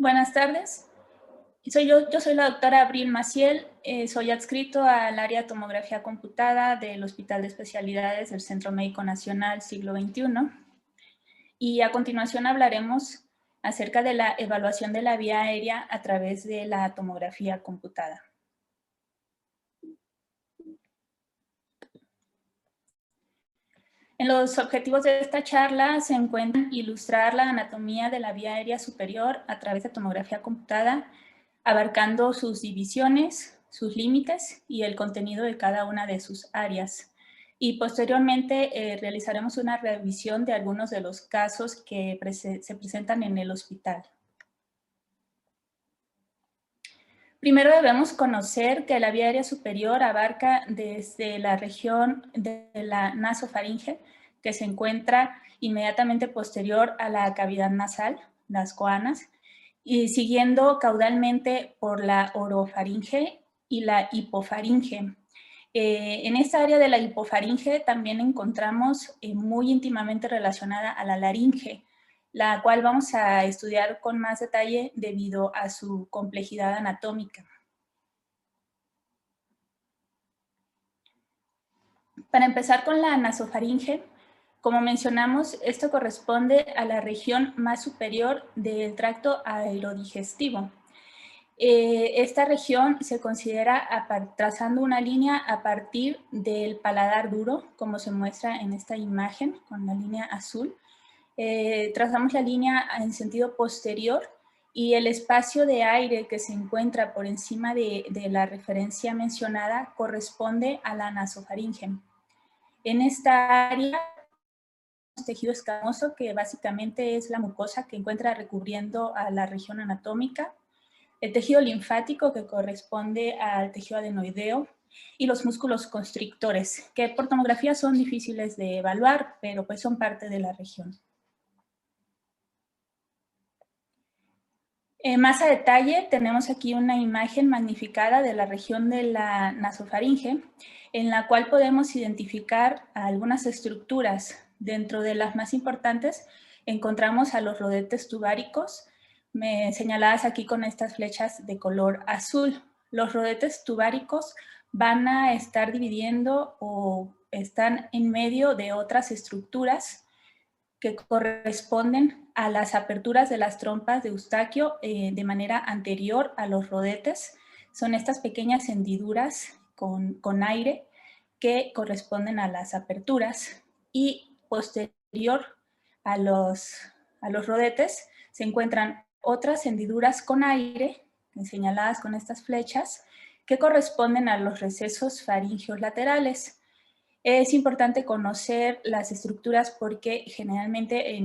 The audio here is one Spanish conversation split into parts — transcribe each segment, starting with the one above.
Buenas tardes. Yo soy la doctora Abril Maciel, soy adscrito al área de tomografía computada del Hospital de Especialidades del Centro Médico Nacional Siglo XXI. Y a continuación hablaremos acerca de la evaluación de la vía aérea a través de la tomografía computada. En los objetivos de esta charla se encuentran ilustrar la anatomía de la vía aérea superior a través de tomografía computada, abarcando sus divisiones, sus límites y el contenido de cada una de sus áreas. Y posteriormente realizaremos una revisión de algunos de los casos que se presentan en el hospital. Primero debemos conocer que la vía aérea superior abarca desde la región de la nasofaringe, que se encuentra inmediatamente posterior a la cavidad nasal, las coanas, y siguiendo caudalmente por la orofaringe y la hipofaringe. En esta área de la hipofaringe también encontramos muy íntimamente relacionada a la laringe, la cual vamos a estudiar con más detalle debido a su complejidad anatómica. Para empezar con la nasofaringe, como mencionamos, esto corresponde a la región más superior del tracto aerodigestivo. Esta región se considera trazando una línea a partir del paladar duro, como se muestra en esta imagen con la línea azul. Trazamos la línea en sentido posterior y el espacio de aire que se encuentra por encima de la referencia mencionada corresponde a la nasofaringe. En esta área, tejido escamoso, que básicamente es la mucosa que encuentra recubriendo a la región anatómica, el tejido linfático, que corresponde al tejido adenoideo, y los músculos constrictores, que por tomografía son difíciles de evaluar, pero pues son parte de la región. Más a detalle, tenemos aquí una imagen magnificada de la región de la nasofaringe, en la cual podemos identificar algunas estructuras. Dentro de las más importantes encontramos a los rodetes tubáricos, señaladas aquí con estas flechas de color azul. Los rodetes tubáricos van a estar dividiendo o están en medio de otras estructuras que corresponden a las aperturas de las trompas de Eustaquio de manera anterior a los rodetes. Son estas pequeñas hendiduras con aire que corresponden a las aperturas, y posterior a los rodetes se encuentran otras hendiduras con aire, señaladas con estas flechas, que corresponden a los recesos faringeos laterales. Es importante conocer las estructuras porque generalmente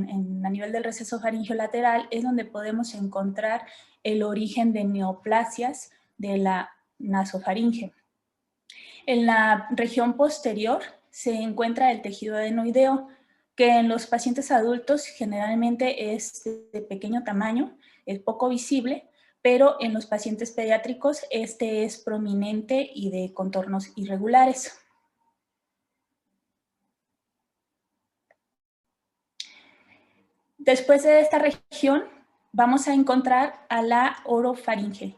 a nivel del receso faríngeo lateral es donde podemos encontrar el origen de neoplasias de la nasofaringe. En la región posterior se encuentra el tejido adenoideo, que en los pacientes adultos generalmente es de pequeño tamaño, es poco visible, pero en los pacientes pediátricos este es prominente y de contornos irregulares. Después de esta región vamos a encontrar a la orofaringe.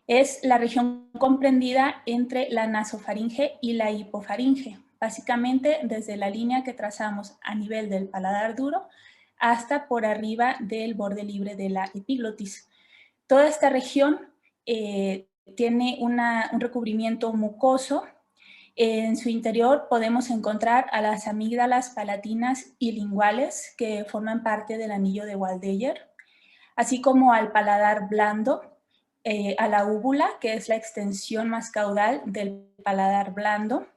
Es la región comprendida entre la nasofaringe y la hipofaringe, básicamente desde la línea que trazamos a nivel del paladar duro hasta por arriba del borde libre de la epiglotis. Toda esta región tiene un recubrimiento mucoso. En su interior podemos encontrar a las amígdalas palatinas y linguales, que forman parte del anillo de Waldeyer, así como al paladar blando, a la úvula, que es la extensión más caudal del paladar blando,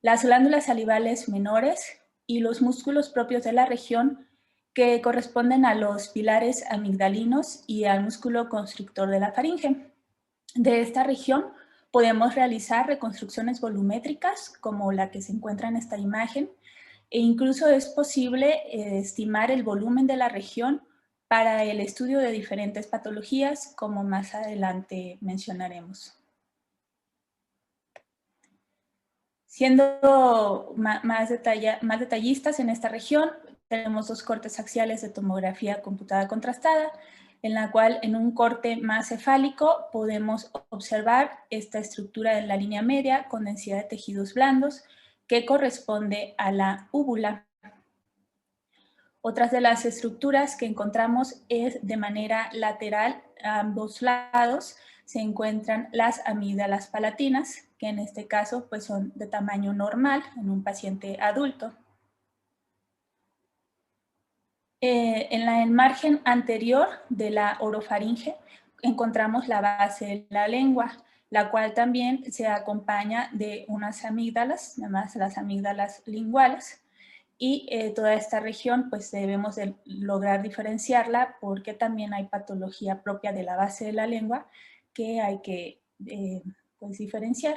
las glándulas salivales menores y los músculos propios de la región, que corresponden a los pilares amigdalinos y al músculo constrictor de la faringe. De esta región podemos realizar reconstrucciones volumétricas, como la que se encuentra en esta imagen, e incluso es posible estimar el volumen de la región para el estudio de diferentes patologías, como más adelante mencionaremos. Siendo más detallistas en esta región, tenemos dos cortes axiales de tomografía computada contrastada, en la cual en un corte más cefálico podemos observar esta estructura de la línea media con densidad de tejidos blandos que corresponde a la úvula. Otras de las estructuras que encontramos es de manera lateral a ambos lados se encuentran las amígdalas palatinas, que en este caso pues son de tamaño normal en un paciente adulto. En el margen anterior de la orofaringe encontramos la base de la lengua, la cual también se acompaña de unas amígdalas, además las amígdalas linguales, y toda esta región pues debemos de lograr diferenciarla porque también hay patología propia de la base de la lengua que hay que pues, diferenciar.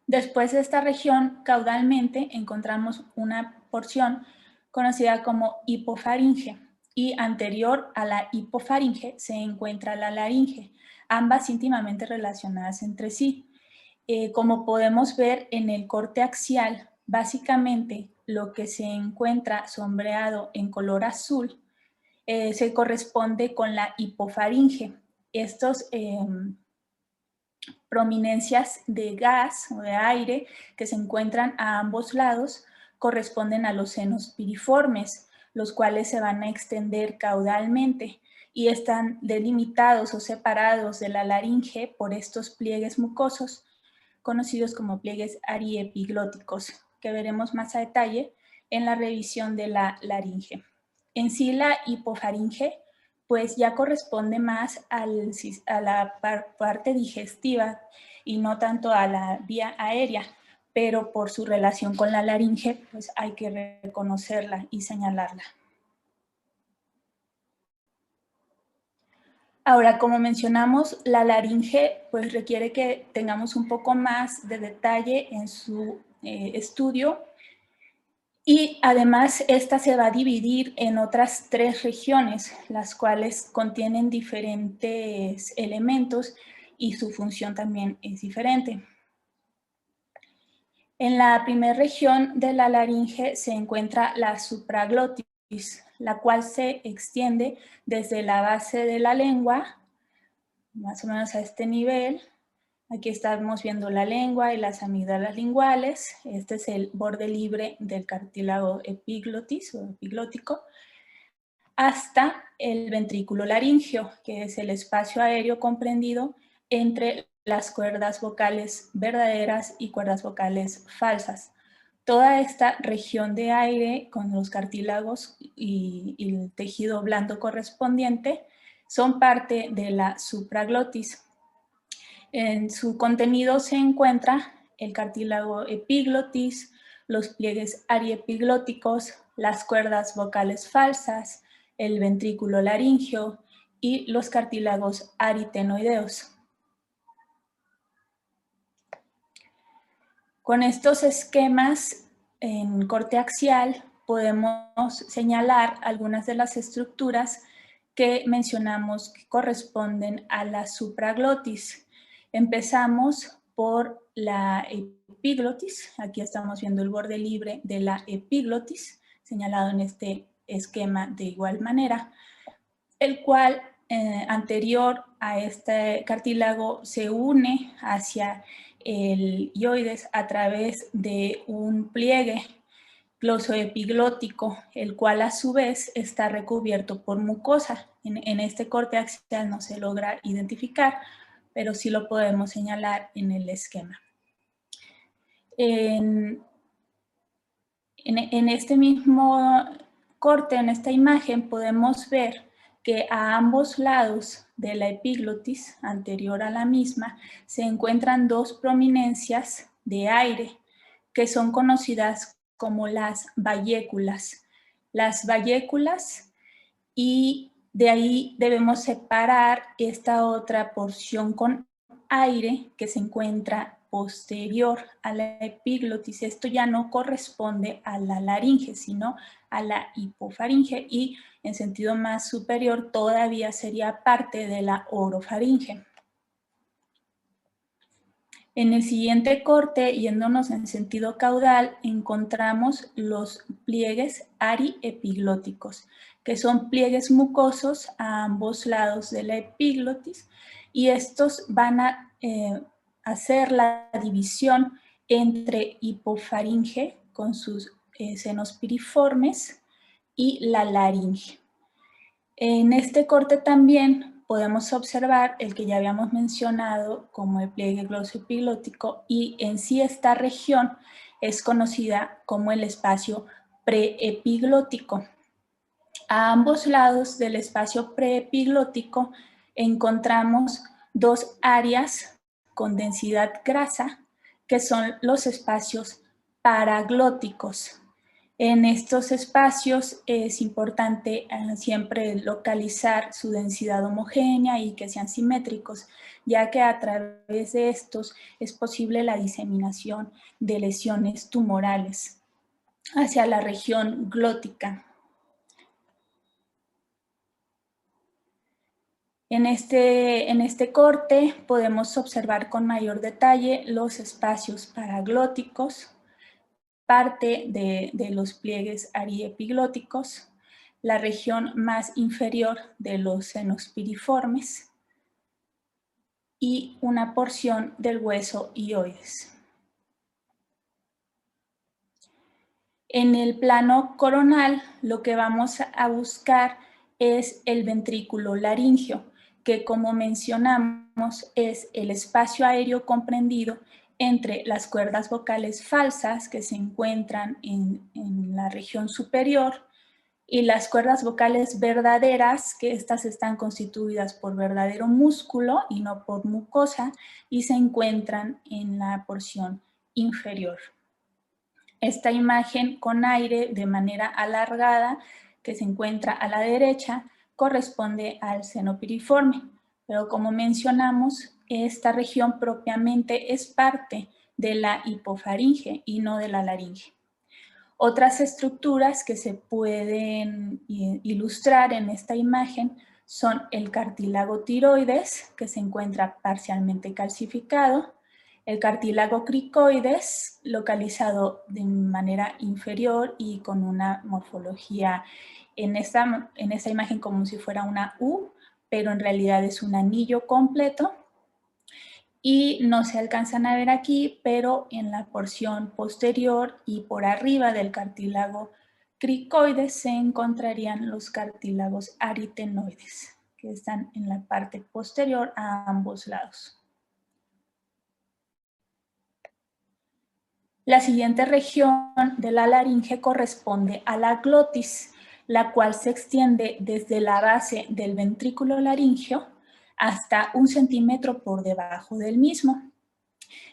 Después de esta región, caudalmente, encontramos una porción conocida como hipofaringe y anterior a la hipofaringe se encuentra la laringe, ambas íntimamente relacionadas entre sí. Como podemos ver en el corte axial, básicamente lo que se encuentra sombreado en color azul se corresponde con la hipofaringe. Estos prominencias de gas o de aire que se encuentran a ambos lados corresponden a los senos piriformes, los cuales se van a extender caudalmente y están delimitados o separados de la laringe por estos pliegues mucosos conocidos como pliegues ariepiglóticos, que veremos más a detalle en la revisión de la laringe. En sí, la hipofaringe pues ya corresponde más a la parte digestiva y no tanto a la vía aérea, pero por su relación con la laringe, pues hay que reconocerla y señalarla. Ahora, como mencionamos, la laringe pues requiere que tengamos un poco más de detalle en su estudio y además esta se va a dividir en otras 3 regiones, las cuales contienen diferentes elementos y su función también es diferente. En la primera región de la laringe se encuentra la supraglotis, la cual se extiende desde la base de la lengua, más o menos a este nivel. Aquí estamos viendo la lengua y las amígdalas linguales. Este es el borde libre del cartílago epiglotis o epiglótico, hasta el ventrículo laringio, que es el espacio aéreo comprendido entre las cuerdas vocales verdaderas y cuerdas vocales falsas. Toda esta región de aire con los cartílagos y el tejido blando correspondiente son parte de la supraglotis. En su contenido se encuentra el cartílago epiglotis, los pliegues ariepiglóticos, las cuerdas vocales falsas, el ventrículo laringio y los cartílagos aritenoideos. Con estos esquemas en corte axial podemos señalar algunas de las estructuras que mencionamos que corresponden a la supraglotis. Empezamos por la epiglotis. Aquí estamos viendo el borde libre de la epiglotis, señalado en este esquema de igual manera, el cual anterior a este cartílago se une hacia el hioides a través de un pliegue glosoepiglótico, el cual a su vez está recubierto por mucosa. En este corte axial no se logra identificar, pero sí lo podemos señalar en el esquema. En este mismo corte, en esta imagen, podemos ver que a ambos lados de la epiglotis, anterior a la misma, se encuentran 2 prominencias de aire que son conocidas como las valléculas. Las valléculas, y de ahí debemos separar esta otra porción con aire que se encuentra posterior a la epiglotis. Esto ya no corresponde a la laringe, sino a la hipofaringe y en sentido más superior todavía sería parte de la orofaringe. En el siguiente corte, yéndonos en sentido caudal, encontramos los pliegues ariepiglóticos, que son pliegues mucosos a ambos lados de la epiglotis, y estos van a hacer la división entre hipofaringe con sus senos piriformes y la laringe. En este corte también podemos observar el que ya habíamos mencionado como el pliegue glosoepiglótico, y en sí esta región es conocida como el espacio preepiglótico. A ambos lados del espacio preepiglótico encontramos dos áreas con densidad grasa, que son los espacios paraglóticos. En estos espacios es importante siempre localizar su densidad homogénea y que sean simétricos, ya que a través de estos es posible la diseminación de lesiones tumorales hacia la región glótica. En este corte podemos observar con mayor detalle los espacios paraglóticos, parte de los pliegues ariepiglóticos, la región más inferior de los senos piriformes y una porción del hueso hioides. En el plano coronal, lo que vamos a buscar es el ventrículo laríngeo, que como mencionamos es el espacio aéreo comprendido entre las cuerdas vocales falsas que se encuentran en la región superior y las cuerdas vocales verdaderas, que estas están constituidas por verdadero músculo y no por mucosa, y se encuentran en la porción inferior. Esta imagen con aire de manera alargada que se encuentra a la derecha corresponde al seno piriforme, pero como mencionamos, esta región propiamente es parte de la hipofaringe y no de la laringe. Otras estructuras que se pueden ilustrar en esta imagen son el cartílago tiroides, que se encuentra parcialmente calcificado, el cartílago cricoides, localizado de manera inferior y con una morfología en esta imagen como si fuera una U, pero en realidad es un anillo completo. Y no se alcanzan a ver aquí, pero en la porción posterior y por arriba del cartílago cricoides se encontrarían los cartílagos aritenoides, que están en la parte posterior a ambos lados. La siguiente región de la laringe corresponde a la glotis, la cual se extiende desde la base del ventrículo laríngeo hasta 1 centímetro por debajo del mismo.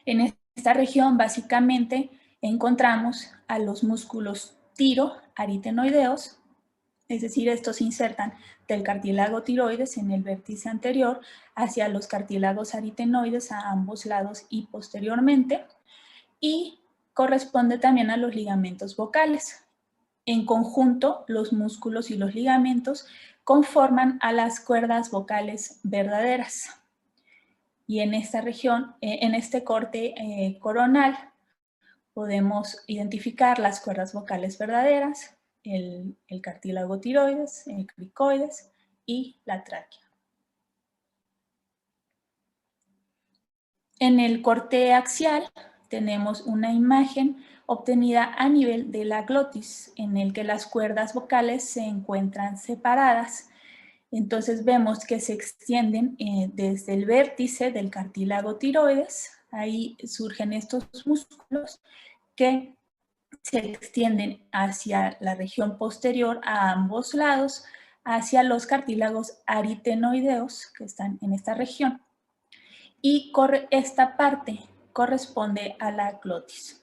En esta región básicamente encontramos a los músculos tiroaritenoideos, es decir, estos se insertan del cartílago tiroides en el vértice anterior hacia los cartílagos aritenoides a ambos lados y posteriormente, y corresponde también a los ligamentos vocales. En conjunto, los músculos y los ligamentos conforman a las cuerdas vocales verdaderas. Y en esta región, en este corte coronal, podemos identificar las cuerdas vocales verdaderas, el cartílago tiroides, el cricoides y la tráquea. En el corte axial tenemos una imagen obtenida a nivel de la glotis, en el que las cuerdas vocales se encuentran separadas. Entonces vemos que se extienden desde el vértice del cartílago tiroides, ahí surgen estos músculos que se extienden hacia la región posterior a ambos lados, hacia los cartílagos aritenoideos que están en esta región. Y esta parte corresponde a la glotis.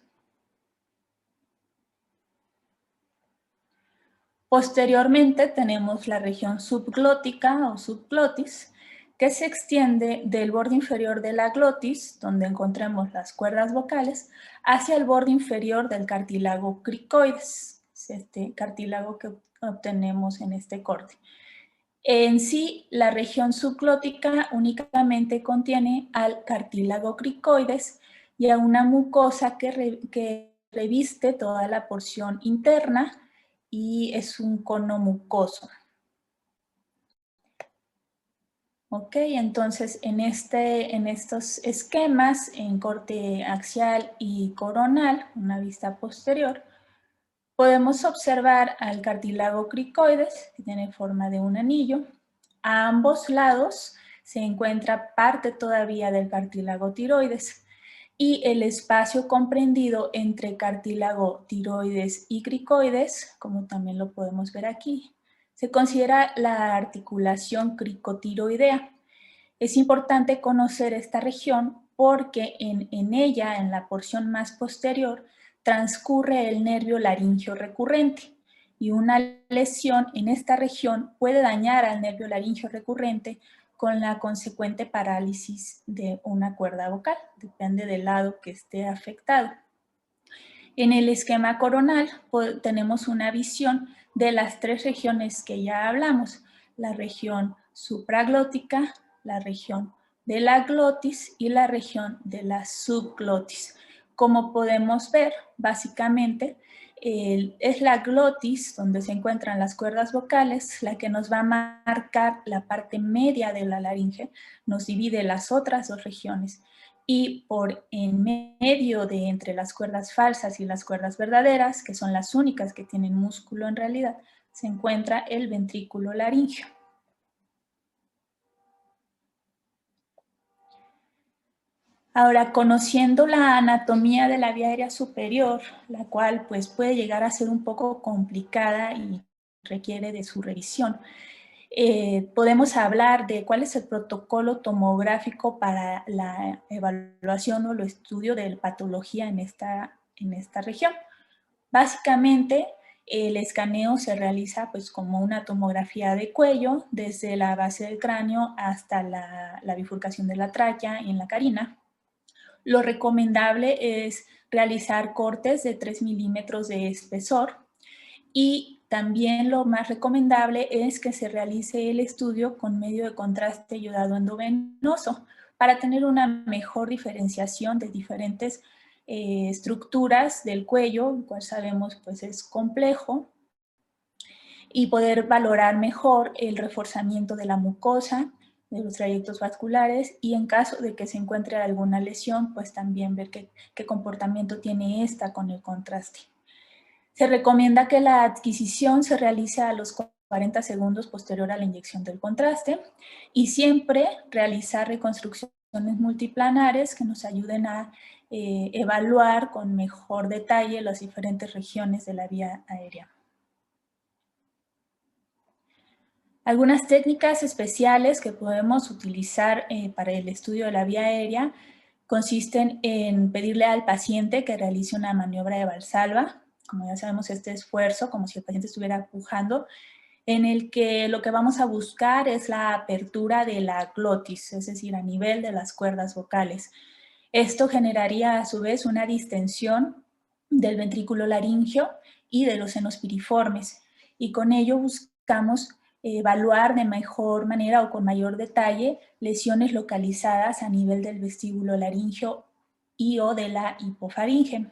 Posteriormente tenemos la región subglótica o subglotis, que se extiende del borde inferior de la glotis, donde encontramos las cuerdas vocales, hacia el borde inferior del cartílago cricoides, es este cartílago que obtenemos en este corte. En sí, la región subglótica únicamente contiene al cartílago cricoides, y a una mucosa que reviste toda la porción interna y es un cono mucoso. Ok, entonces en estos esquemas, en corte axial y coronal, una vista posterior, podemos observar al cartílago cricoides, que tiene forma de un anillo. A ambos lados se encuentra parte todavía del cartílago tiroides y el espacio comprendido entre cartílago tiroides y cricoides, como también lo podemos ver aquí, se considera la articulación cricotiroidea. Es importante conocer esta región porque en ella, en la porción más posterior, transcurre el nervio laringio recurrente y una lesión en esta región puede dañar al nervio laringio recurrente con la consecuente parálisis de una cuerda vocal, depende del lado que esté afectado. En el esquema coronal tenemos una visión de las tres regiones que ya hablamos, la región supraglótica, la región de la glotis y la región de la subglotis. Como podemos ver, básicamente es la glotis, donde se encuentran las cuerdas vocales, la que nos va a marcar la parte media de la laringe, nos divide las otras dos regiones y por en medio de entre las cuerdas falsas y las cuerdas verdaderas, que son las únicas que tienen músculo en realidad, se encuentra el ventrículo laríngeo. Ahora, conociendo la anatomía de la vía aérea superior, la cual pues puede llegar a ser un poco complicada y requiere de su revisión, podemos hablar de cuál es el protocolo tomográfico para la evaluación o el estudio de patología en esta región. Básicamente, el escaneo se realiza pues como una tomografía de cuello, desde la base del cráneo hasta la bifurcación de la tráquea y en la carina. Lo recomendable es realizar cortes de 3 milímetros de espesor y también lo más recomendable es que se realice el estudio con medio de contraste iodado endovenoso para tener una mejor diferenciación de diferentes estructuras del cuello, el cual sabemos pues es complejo, y poder valorar mejor el reforzamiento de la mucosa, de los trayectos vasculares y en caso de que se encuentre alguna lesión, pues también ver qué comportamiento tiene esta con el contraste. Se recomienda que la adquisición se realice a los 40 segundos posterior a la inyección del contraste y siempre realizar reconstrucciones multiplanares que nos ayuden a evaluar con mejor detalle las diferentes regiones de la vía aérea. Algunas técnicas especiales que podemos utilizar para el estudio de la vía aérea consisten en pedirle al paciente que realice una maniobra de Valsalva, como ya sabemos este esfuerzo, como si el paciente estuviera pujando, en el que lo que vamos a buscar es la apertura de la glotis, es decir, a nivel de las cuerdas vocales. Esto generaría a su vez una distensión del ventrículo laríngeo y de los senos piriformes, y con ello buscamos evaluar de mejor manera o con mayor detalle lesiones localizadas a nivel del vestíbulo laríngeo y o de la hipofaringe.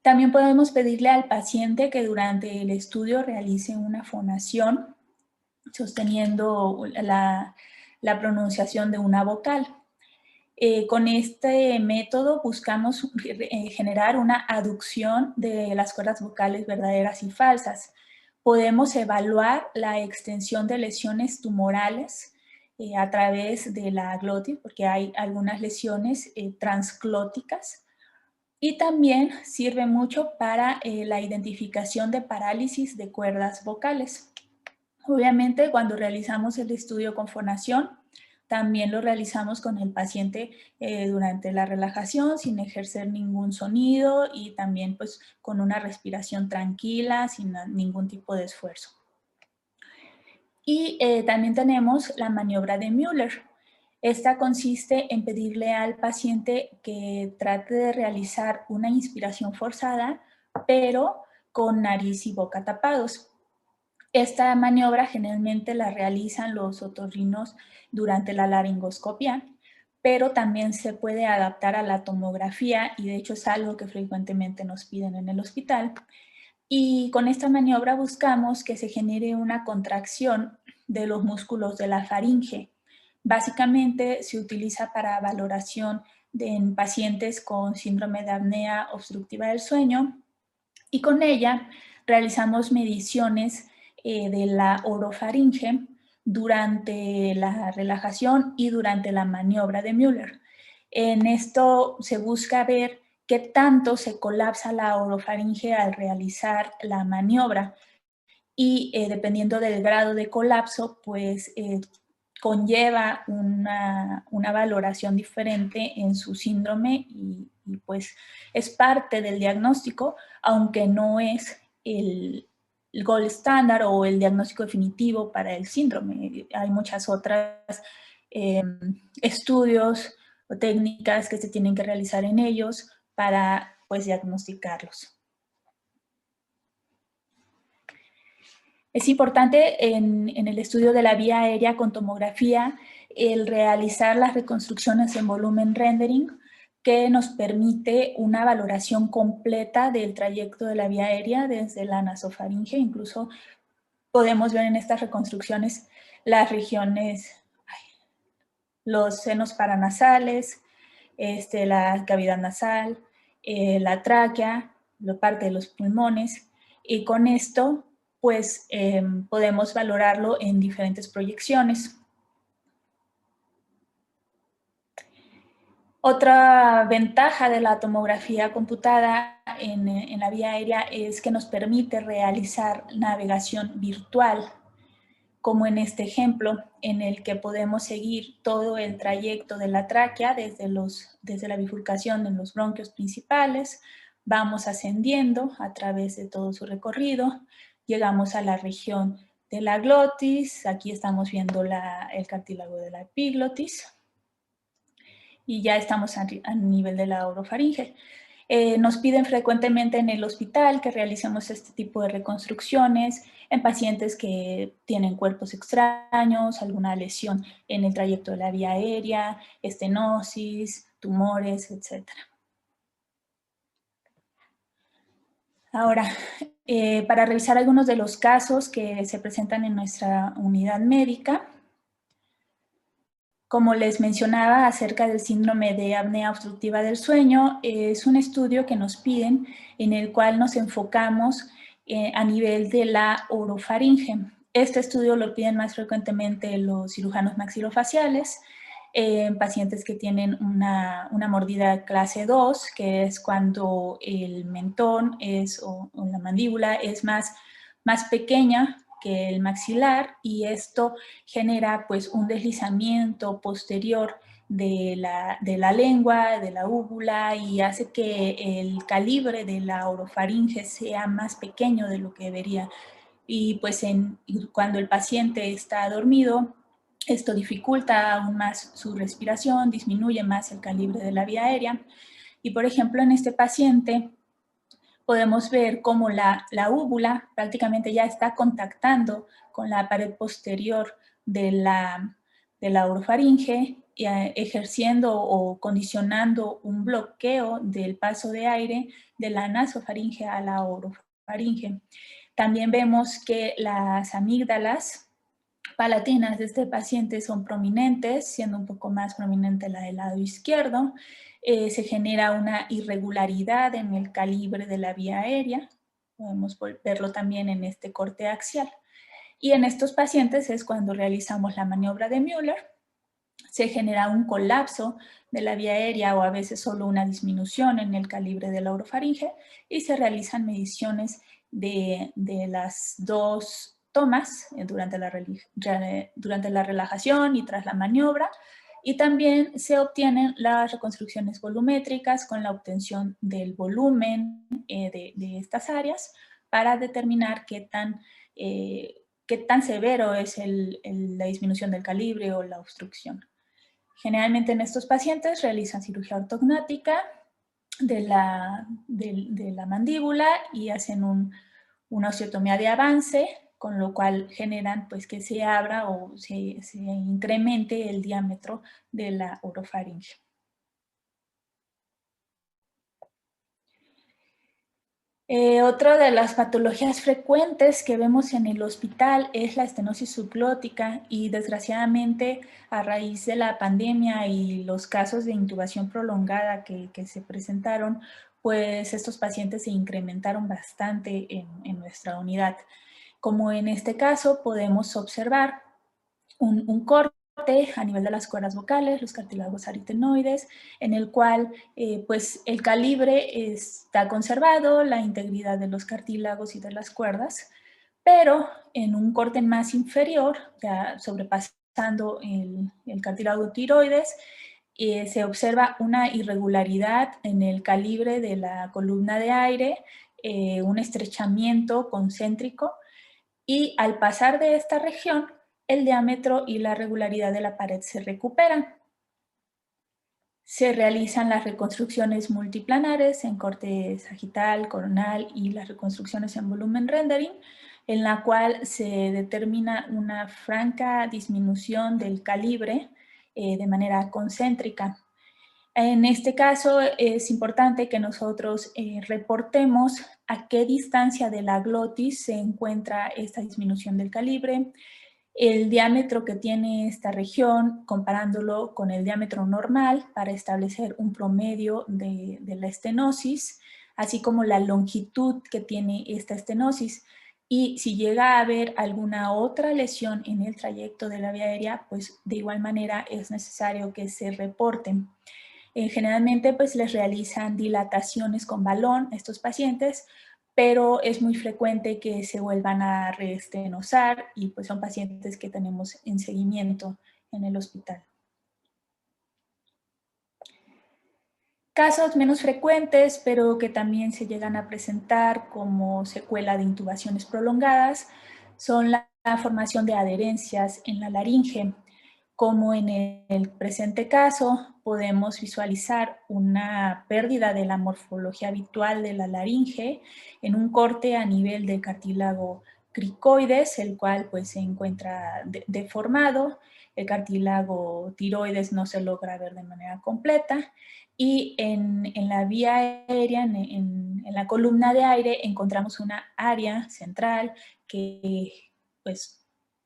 También podemos pedirle al paciente que durante el estudio realice una fonación sosteniendo la pronunciación de una vocal. Con este método buscamos generar una aducción de las cuerdas vocales verdaderas y falsas. Podemos evaluar la extensión de lesiones tumorales a través de la glotis, porque hay algunas lesiones transglóticas, y también sirve mucho para la identificación de parálisis de cuerdas vocales. Obviamente, cuando realizamos el estudio con fonación, también lo realizamos con el paciente durante la relajación, sin ejercer ningún sonido y también pues con una respiración tranquila, sin ningún tipo de esfuerzo. Y también tenemos la maniobra de Müller. Esta consiste en pedirle al paciente que trate de realizar una inspiración forzada, pero con nariz y boca tapados. Esta maniobra generalmente la realizan los otorrinos durante la laringoscopia, pero también se puede adaptar a la tomografía y de hecho es algo que frecuentemente nos piden en el hospital. Y con esta maniobra buscamos que se genere una contracción de los músculos de la faringe. Básicamente se utiliza para valoración en pacientes con síndrome de apnea obstructiva del sueño y con ella realizamos mediciones de la orofaringe durante la relajación y durante la maniobra de Müller. En esto se busca ver qué tanto se colapsa la orofaringe al realizar la maniobra y dependiendo del grado de colapso, pues conlleva una valoración diferente en su síndrome y pues es parte del diagnóstico, aunque no es el gold standard o el diagnóstico definitivo para el síndrome. Hay muchas otras estudios o técnicas que se tienen que realizar en ellos para pues diagnosticarlos. Es importante en el estudio de la vía aérea con tomografía el realizar las reconstrucciones en volumen rendering que nos permite una valoración completa del trayecto de la vía aérea desde la nasofaringe. Incluso podemos ver en estas reconstrucciones las regiones, los senos paranasales, la cavidad nasal, la tráquea, la parte de los pulmones, y con esto pues podemos valorarlo en diferentes proyecciones. Otra ventaja de la tomografía computada en la vía aérea es que nos permite realizar navegación virtual, como en este ejemplo, en el que podemos seguir todo el trayecto de la tráquea desde la bifurcación en los bronquios principales, vamos ascendiendo a través de todo su recorrido, llegamos a la región de la glotis, aquí estamos viendo el cartílago de la epiglotis, y ya estamos a nivel de la orofaringe. Nos piden frecuentemente en el hospital que realicemos este tipo de reconstrucciones en pacientes que tienen cuerpos extraños, alguna lesión en el trayecto de la vía aérea, estenosis, tumores, etc. Ahora, para revisar algunos de los casos que se presentan en nuestra unidad médica, como les mencionaba acerca del síndrome de apnea obstructiva del sueño, es un estudio que nos piden en el cual nos enfocamos a nivel de la orofaringe. Este estudio lo piden más frecuentemente los cirujanos maxilofaciales, pacientes que tienen una mordida clase 2, que es cuando el mentón o la mandíbula es más pequeña que el maxilar, y esto genera pues un deslizamiento posterior de la lengua, de la úvula, y hace que el calibre de la orofaringe sea más pequeño de lo que debería. Y pues cuando el paciente está dormido, esto dificulta aún más su respiración, disminuye más el calibre de la vía aérea. Y por ejemplo, en este paciente podemos ver cómo la úvula prácticamente ya está contactando con la pared posterior de la orofaringe, ejerciendo o condicionando un bloqueo del paso de aire de la nasofaringe a la orofaringe. También vemos que las amígdalas palatinas de este paciente son prominentes, siendo un poco más prominente la del lado izquierdo. Se genera una irregularidad en el calibre de la vía aérea. Podemos verlo también en este corte axial. Y en estos pacientes es cuando realizamos la maniobra de Müller. Se genera un colapso de la vía aérea o a veces solo una disminución en el calibre de la orofaringe y se realizan mediciones de las dos tomas durante la relajación y tras la maniobra, y también se obtienen las reconstrucciones volumétricas con la obtención del volumen de estas áreas para determinar qué tan severo es la disminución del calibre o la obstrucción. Generalmente en estos pacientes realizan cirugía ortognática de la mandíbula y hacen una osteotomía de avance con lo cual generan pues que se abra o se incremente el diámetro de la orofaringe. Otra de las patologías frecuentes que vemos en el hospital es la estenosis subglótica y desgraciadamente a raíz de la pandemia y los casos de intubación prolongada que se presentaron, pues estos pacientes se incrementaron bastante en nuestra unidad. Como en este caso podemos observar un corte a nivel de las cuerdas vocales, los cartílagos aritenoides, en el cual pues el calibre está conservado, la integridad de los cartílagos y de las cuerdas, pero en un corte más inferior, ya sobrepasando el cartílago tiroides, se observa una irregularidad en el calibre de la columna de aire, un estrechamiento concéntrico, y al pasar de esta región, el diámetro y la regularidad de la pared se recuperan. Se realizan las reconstrucciones multiplanares en corte sagital, coronal y las reconstrucciones en volumen rendering, en la cual se determina una franca disminución del calibre de manera concéntrica. En este caso es importante que nosotros reportemos a qué distancia de la glotis se encuentra esta disminución del calibre, el diámetro que tiene esta región, comparándolo con el diámetro normal para establecer un promedio de la estenosis, así como la longitud que tiene esta estenosis. Y si llega a haber alguna otra lesión en el trayecto de la vía aérea, pues de igual manera es necesario que se reporten. Generalmente pues les realizan dilataciones con balón a estos pacientes, pero es muy frecuente que se vuelvan a reestenosar y pues son pacientes que tenemos en seguimiento en el hospital. Casos menos frecuentes, pero que también se llegan a presentar como secuela de intubaciones prolongadas, son la formación de adherencias en la laringe. Como en el presente caso, podemos visualizar una pérdida de la morfología habitual de la laringe en un corte a nivel del cartílago cricoides, el cual pues se encuentra deformado. El cartílago tiroides no se logra ver de manera completa. Y en la vía aérea, en la columna de aire, encontramos una área central que pues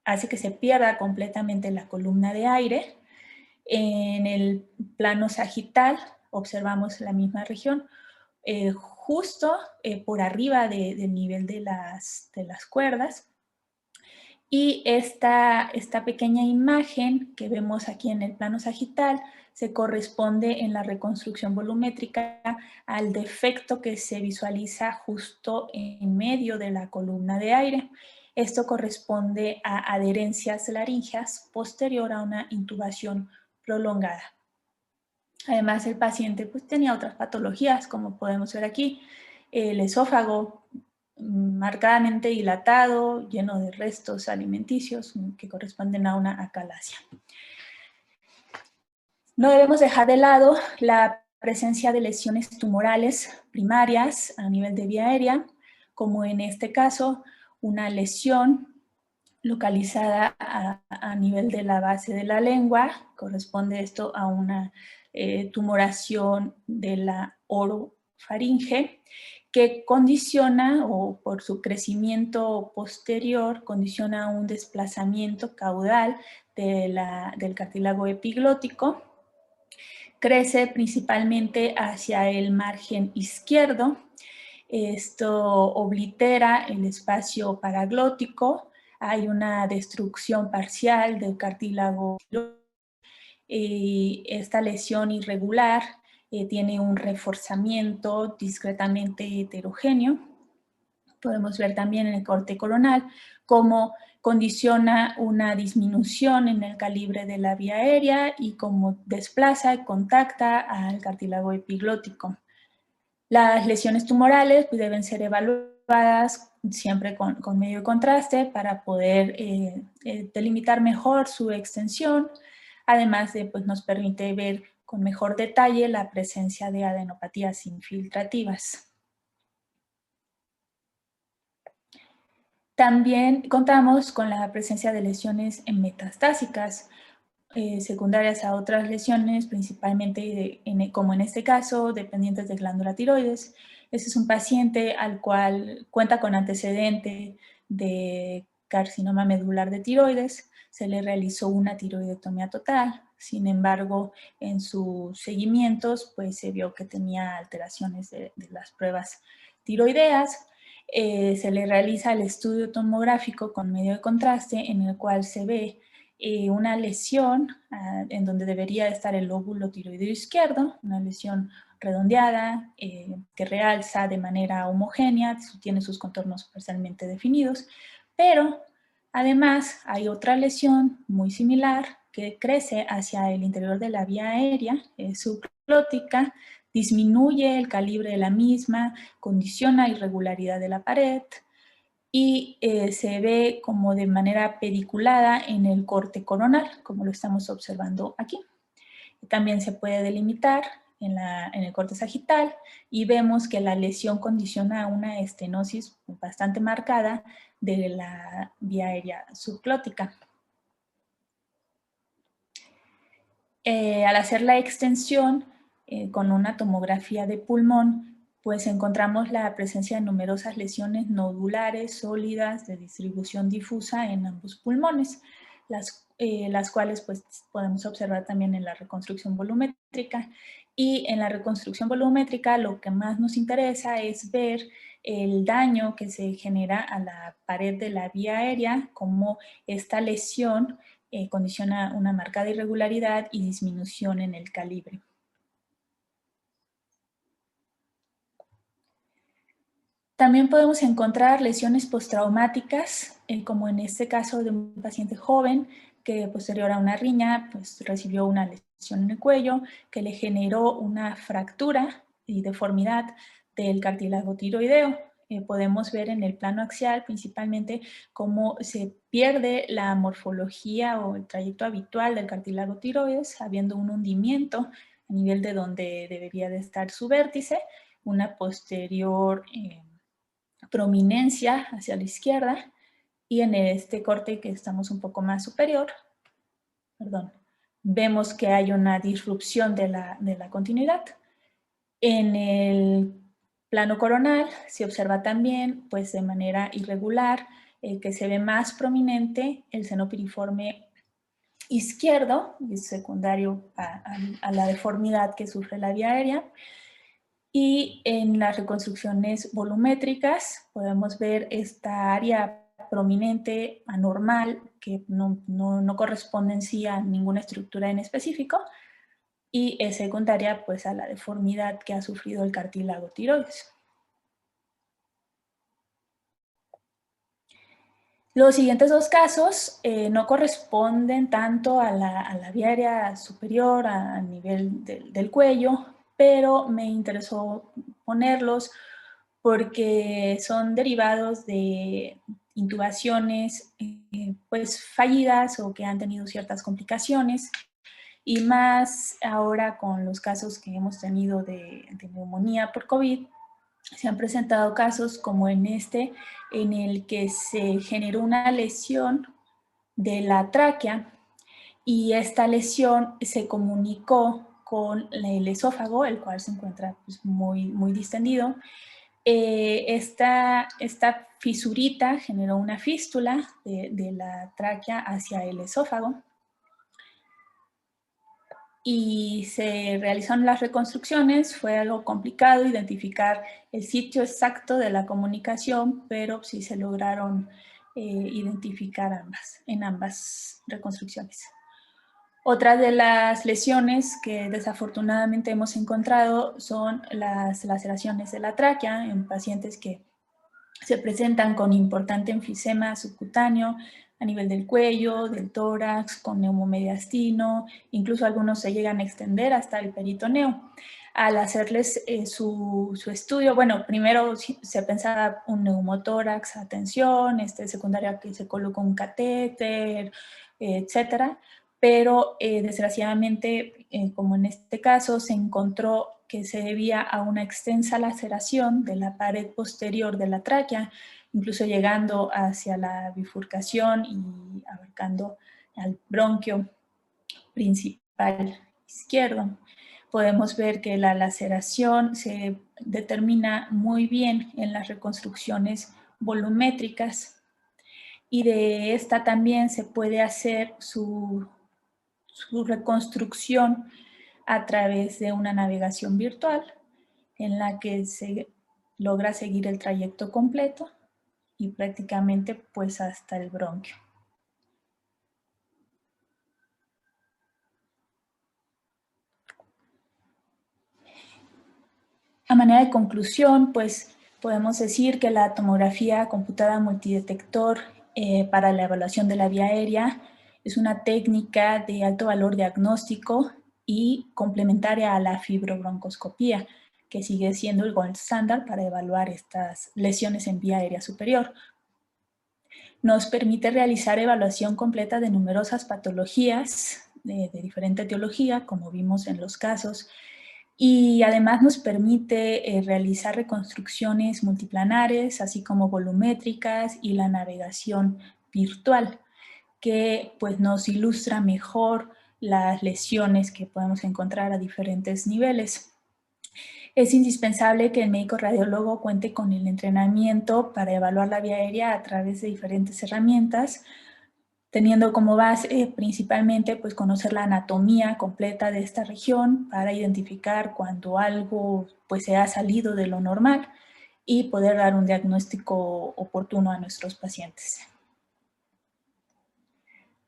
hace que se pierda completamente la columna de aire. En el plano sagital observamos la misma región, justo por arriba del nivel de las cuerdas. Y esta pequeña imagen que vemos aquí en el plano sagital se corresponde en la reconstrucción volumétrica al defecto que se visualiza justo en medio de la columna de aire. Esto corresponde a adherencias laríngeas posterior a una intubación prolongada. Además, el paciente pues, tenía otras patologías, como podemos ver aquí, el esófago marcadamente dilatado, lleno de restos alimenticios que corresponden a una acalasia. No debemos dejar de lado la presencia de lesiones tumorales primarias a nivel de vía aérea, como en este caso una lesión localizada a nivel de la base de la lengua. Corresponde esto a una tumoración de la orofaringe que condiciona, o por su crecimiento posterior, condiciona un desplazamiento caudal del cartílago epiglótico. Crece principalmente hacia el margen izquierdo. Esto oblitera el espacio paraglótico. Hay una destrucción parcial del cartílago. Esta lesión irregular tiene un reforzamiento discretamente heterogéneo. Podemos ver también en el corte coronal cómo condiciona una disminución en el calibre de la vía aérea y cómo desplaza y contacta al cartílago epiglótico. Las lesiones tumorales pues, deben ser evaluadas siempre con medio contraste para poder delimitar mejor su extensión. Además de, pues, nos permite ver con mejor detalle la presencia de adenopatías infiltrativas. También contamos con la presencia de lesiones metastásicas, secundarias a otras lesiones, principalmente, como en este caso, dependientes de glándula tiroides. Este es un paciente al cual cuenta con antecedente de carcinoma medular de tiroides. Se le realizó una tiroidectomía total. Sin embargo, en sus seguimientos, pues se vio que tenía alteraciones de las pruebas tiroideas. Se le realiza el estudio tomográfico con medio de contraste, en el cual se ve una lesión en donde debería estar el lóbulo tiroideo izquierdo, una lesión redondeada que realza de manera homogénea, tiene sus contornos parcialmente definidos, pero además hay otra lesión muy similar que crece hacia el interior de la vía aérea subclótica, disminuye el calibre de la misma, condiciona irregularidad de la pared, y se ve como de manera pediculada en el corte coronal, como lo estamos observando aquí. También se puede delimitar en el corte sagital y vemos que la lesión condiciona una estenosis bastante marcada de la vía aérea subclótica. Al hacer la extensión con una tomografía de pulmón, pues encontramos la presencia de numerosas lesiones nodulares sólidas de distribución difusa en ambos pulmones, las cuales pues podemos observar también en la reconstrucción volumétrica. Y en la reconstrucción volumétrica lo que más nos interesa es ver el daño que se genera a la pared de la vía aérea, como esta lesión condiciona una marcada irregularidad y disminución en el calibre. También podemos encontrar lesiones postraumáticas, como en este caso de un paciente joven que posterior a una riña pues, recibió una lesión en el cuello que le generó una fractura y deformidad del cartílago tiroideo. Podemos ver en el plano axial principalmente cómo se pierde la morfología o el trayecto habitual del cartílago tiroides, habiendo un hundimiento a nivel de donde debería de estar su vértice, una posterior prominencia hacia la izquierda, y en este corte que estamos un poco más superior, vemos que hay una disrupción de la continuidad. En el plano coronal se observa también, pues de manera irregular, que se ve más prominente el seno piriforme izquierdo, y secundario a la deformidad que sufre la vía aérea. Y en las reconstrucciones volumétricas podemos ver esta área prominente, anormal, que no corresponde en sí a ninguna estructura en específico, y es secundaria pues a la deformidad que ha sufrido el cartílago tiroides. Los siguientes dos casos no corresponden tanto a la vía aérea superior, a nivel del cuello, pero me interesó ponerlos porque son derivados de intubaciones pues fallidas o que han tenido ciertas complicaciones, y más ahora con los casos que hemos tenido de neumonía por COVID. Se han presentado casos como en este, en el que se generó una lesión de la tráquea y esta lesión se comunicó con el esófago, el cual se encuentra pues, muy distendido. Esta fisurita generó una fístula de la tráquea hacia el esófago, y se realizaron las reconstrucciones. Fue algo complicado identificar el sitio exacto de la comunicación, pero sí se lograron identificar en ambas reconstrucciones. Otra de las lesiones que desafortunadamente hemos encontrado son las laceraciones de la tráquea en pacientes que se presentan con importante enfisema subcutáneo a nivel del cuello, del tórax, con neumomediastino, incluso algunos se llegan a extender hasta el peritoneo. Al hacerles su estudio, bueno, primero se pensaba un neumotórax a tensión, secundaria que se coloca un catéter, etcétera, pero desgraciadamente, como en este caso, se encontró que se debía a una extensa laceración de la pared posterior de la tráquea, incluso llegando hacia la bifurcación y abarcando al bronquio principal izquierdo. Podemos ver que la laceración se determina muy bien en las reconstrucciones volumétricas y de esta también se puede hacer su reconstrucción a través de una navegación virtual en la que se logra seguir el trayecto completo y prácticamente pues hasta el bronquio. A manera de conclusión, pues podemos decir que la tomografía computada multidetector para la evaluación de la vía aérea es una técnica de alto valor diagnóstico y complementaria a la fibrobroncoscopía, que sigue siendo el gold standard para evaluar estas lesiones en vía aérea superior. Nos permite realizar evaluación completa de numerosas patologías de diferente etiología, como vimos en los casos, y además nos permite realizar reconstrucciones multiplanares, así como volumétricas y la navegación virtual, que pues nos ilustra mejor las lesiones que podemos encontrar a diferentes niveles. Es indispensable que el médico radiólogo cuente con el entrenamiento para evaluar la vía aérea a través de diferentes herramientas, teniendo como base principalmente pues, conocer la anatomía completa de esta región para identificar cuando algo pues, se ha salido de lo normal y poder dar un diagnóstico oportuno a nuestros pacientes.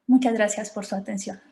Muchas gracias por su atención.